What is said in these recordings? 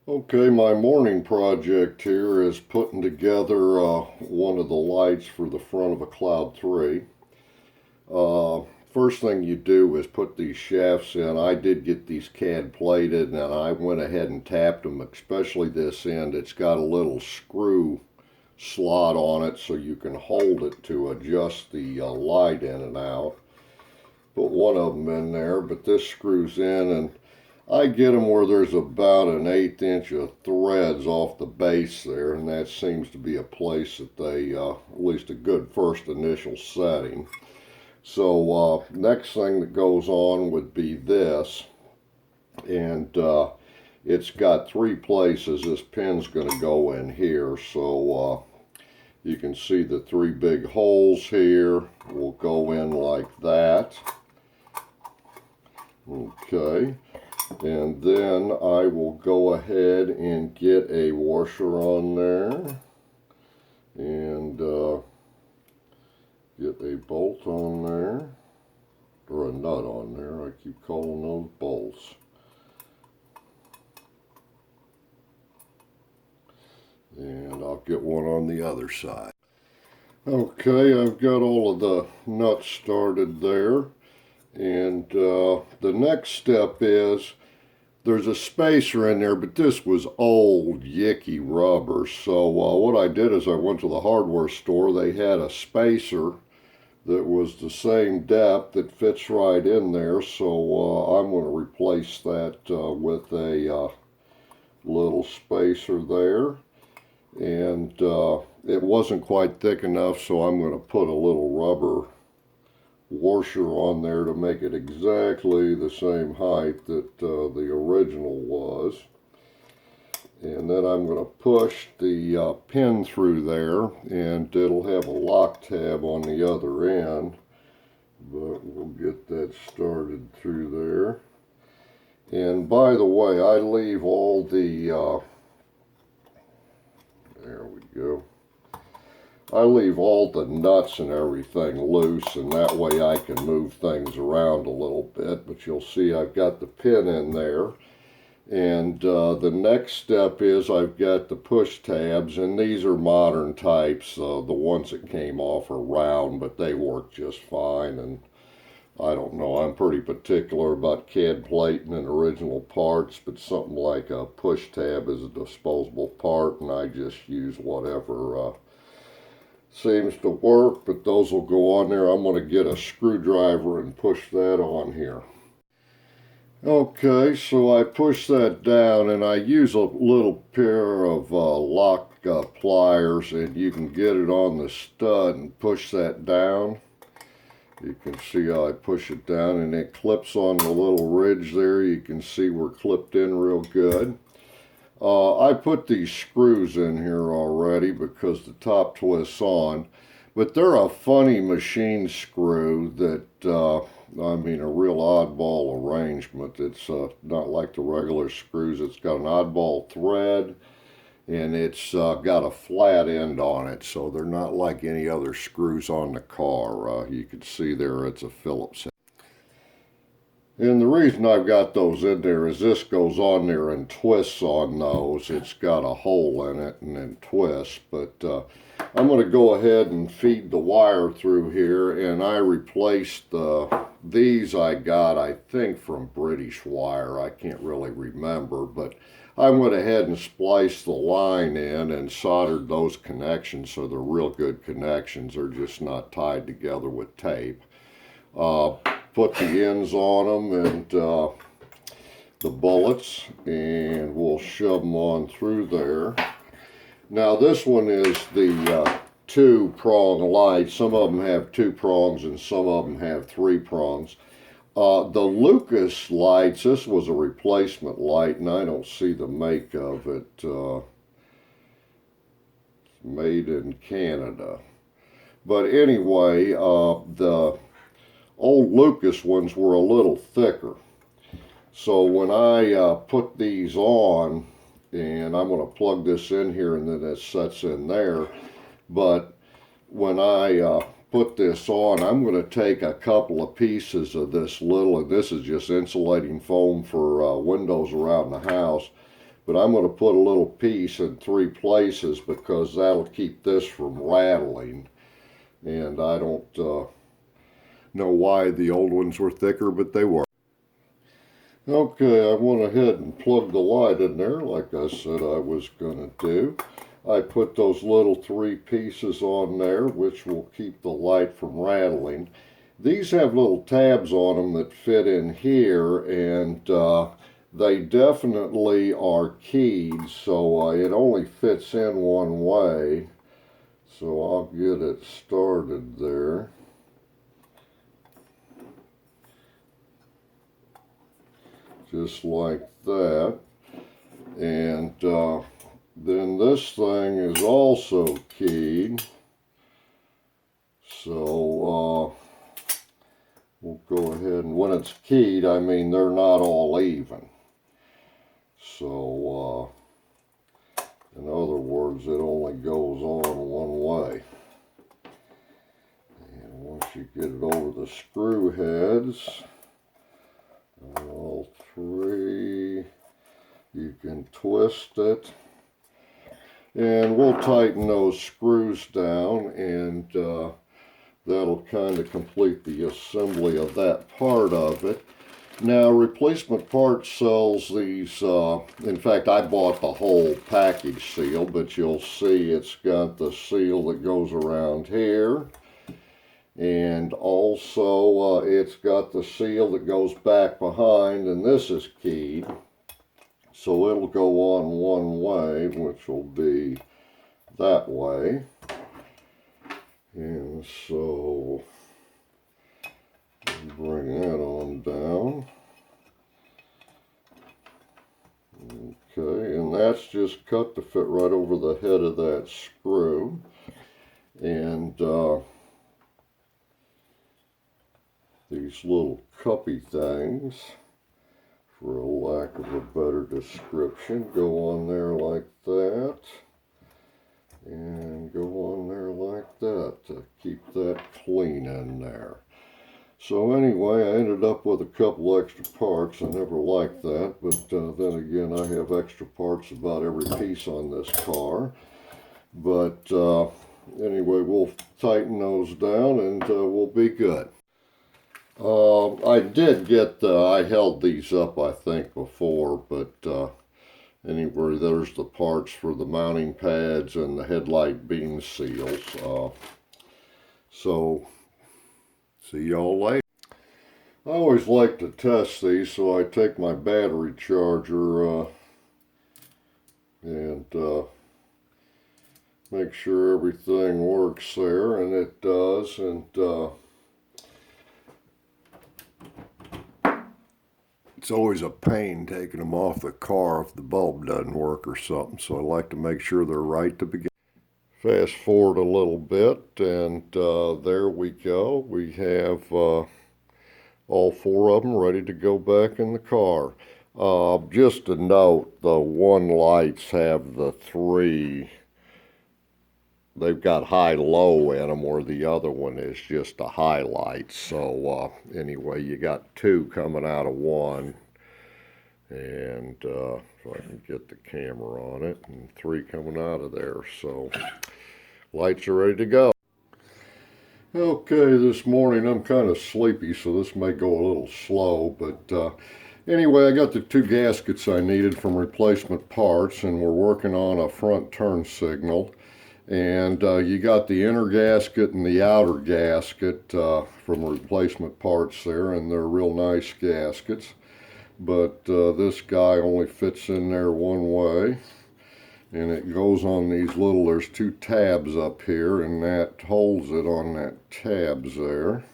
Okay, my morning project here is putting together one of the lights for the front of a Cloud 3. Uh, First thing you do is put these shafts in. I did get these CAD plated and I went ahead and tapped them, especially this end. It's got a little screw slot on it so you can hold it to adjust the light in and out. Put one of them in there, but this screws in, and I get them where there's about an 1/8 inch of threads off the base there, and that seems to be a place that they, at least a good first initial setting. So next thing that goes on would be this, and it's got 3 places this pin's going to go in here. So you can see the 3 big holes here will go in like that. Okay. And then I will go ahead and get a washer on there and get a bolt on there, or a nut on there. I keep calling those bolts. And I'll get one on the other side. Okay, I've got all of the nuts started there. And the next step is there's a spacer in there, but this was old, yicky rubber. So what I did is I went to the hardware store. They had a spacer that was the same depth that fits right in there. So I'm going to replace that with a little spacer there. And it wasn't quite thick enough, so I'm going to put a little rubber washer on there to make it exactly the same height that the original was. And then I'm going to push the pin through there, and it'll have a lock tab on the other end, but we'll get that started through there. And by the way, I leave all the there we go. I leave all the nuts and everything loose, and that way I can move things around a little bit. But you'll see I've got the pin in there. And the next step is I've got the push tabs, and these are modern types. The ones that came off are round, but they work just fine. And I don't know, I'm pretty particular about CAD plating and original parts, but something like a push tab is a disposable part, and I just use whatever seems to work, but those will go on there. I'm going to get a screwdriver and push that on here. Okay, so I push that down, and I use a little pair of lock pliers, and you can get it on the stud and push that down. You can see how I push it down, and it clips on the little ridge there. You can see we're clipped in real good. I put these screws in here already because the top twists on, but they're a funny machine screw that, I mean, a real oddball arrangement. It's not like the regular screws. It's got an oddball thread, and it's got a flat end on it, so they're not like any other screws on the car. You can see there it's a Phillips. And the reason I've got those in there is this goes on there and twists on those. It's got a hole in it and then twists. But I'm going to go ahead and feed the wire through here. And I replaced these I got, I think, from British Wire. I can't really remember. But I went ahead and spliced the line in and soldered those connections so they're real good connections. They're just not tied together with tape. Put the ends on them and the bullets, and we'll shove them on through there. Now this one is the 2-prong light. Some of them have 2 prongs and some of them have 3 prongs. The Lucas lights, this was a replacement light, and I don't see the make of it. It's made in Canada. But anyway, the old Lucas ones were a little thicker. So when I put these on, and I'm going to plug this in here and then it sets in there, but when I put this on, I'm going to take a couple of pieces of this little, and this is just insulating foam for windows around the house, But I'm going to put a little piece in 3 places because that'll keep this from rattling. And I don't know why the old ones were thicker, but they were. Okay, I went ahead and plugged the light in there like I said I was going to do. I put those little 3 pieces on there, which will keep the light from rattling. These have little tabs on them that fit in here, and they definitely are keyed, so it only fits in one way. So I'll get it started there. Just like that. And then this thing is also keyed. So we'll go ahead, and when it's keyed, I mean they're not all even. So in other words, it only goes on one way. And once you get it over the screw heads, all 3, you can twist it. And we'll tighten those screws down, and that'll kind of complete the assembly of that part of it. Now, Replacement Parts sells these, in fact, I bought the whole package seal, but you'll see it's got the seal that goes around here. And also, it's got the seal that goes back behind, and this is keyed. So it'll go on one way, which will be that way. And so, bring that on down. Okay, and that's just cut to fit right over the head of that screw. And these little cuppy things, for a lack of a better description, go on there like that. And go on there like that to keep that clean in there. So anyway, I ended up with a couple extra parts. I never liked that, but then again, I have extra parts about every piece on this car. But anyway, we'll tighten those down and we'll be good. I did get I held these up, I think, before, but anyway, there's the parts for the mounting pads and the headlight beam seals. So, see y'all later. I always like to test these, so I take my battery charger and make sure everything works there, and it does. And it's always a pain taking them off the car if the bulb doesn't work or something, so I like to make sure they're right to begin. Fast forward a little bit, and there we go. We have all 4 of them ready to go back in the car. Just a note, the one lights have the 3. They've got high-low in them, where the other one is just a highlight. So anyway, you got 2 coming out of 1. And if I can get the camera on it, and 3 coming out of there. So lights are ready to go. Okay, this morning I'm kind of sleepy, so this may go a little slow, but anyway, I got the 2 gaskets I needed from Replacement Parts, and we're working on a front turn signal. And you got the inner gasket and the outer gasket from Replacement Parts there, and they're real nice gaskets. But this guy only fits in there one way. And it goes on these little, there's 2 tabs up here, and that holds it on that tabs there.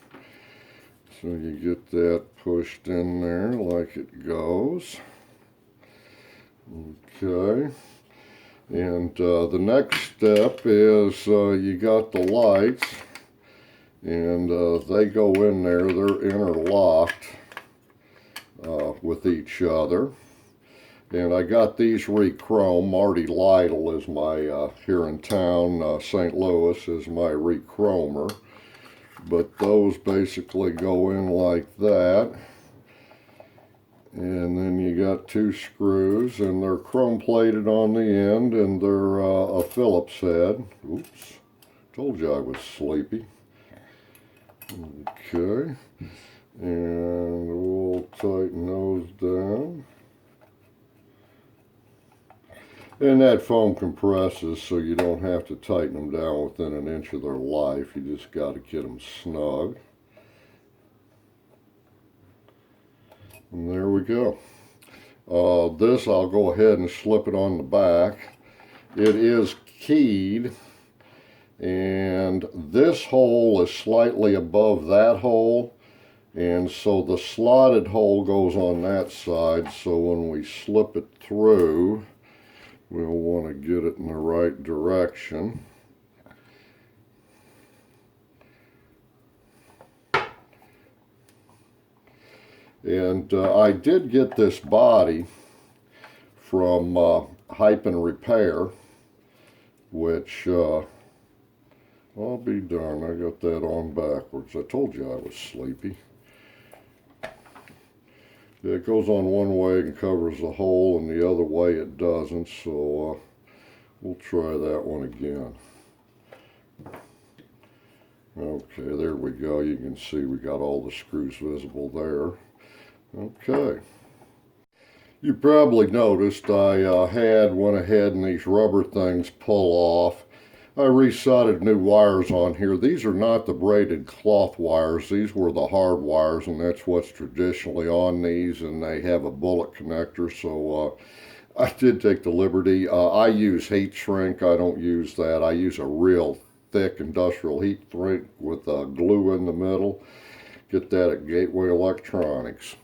So you get that pushed in there like it goes. Okay. And the next step is you got the lights, and they go in there. They're interlocked with each other. And I got these re-chrome. Marty Lytle is my, here in town, St. Louis is my re-chromer. But those basically go in like that. And then you got 2 screws, and they're chrome plated on the end, and they're a Phillips head. Oops, told you I was sleepy. Okay, and we'll tighten those down. And that foam compresses, so you don't have to tighten them down within an inch of their life. You just got to get them snug. And there we go. This I'll go ahead and slip it on the back. It is keyed, and this hole is slightly above that hole, and so the slotted hole goes on that side, so when we slip it through, we'll want to get it in the right direction. And I did get this body from Hype and Repair, which, I'll be darned, I got that on backwards. I told you I was sleepy. Yeah, it goes on one way and covers the hole, and the other way it doesn't, so we'll try that one again. Okay, there we go. You can see we got all the screws visible there. Okay. You probably noticed I went ahead and these rubber things pull off. I resoldered new wires on here. These are not the braided cloth wires. These were the hard wires, and that's what's traditionally on these, and they have a bullet connector, so I did take the liberty. I use heat shrink. I don't use that. I use a real thick industrial heat shrink with glue in the middle. Get that at Gateway Electronics.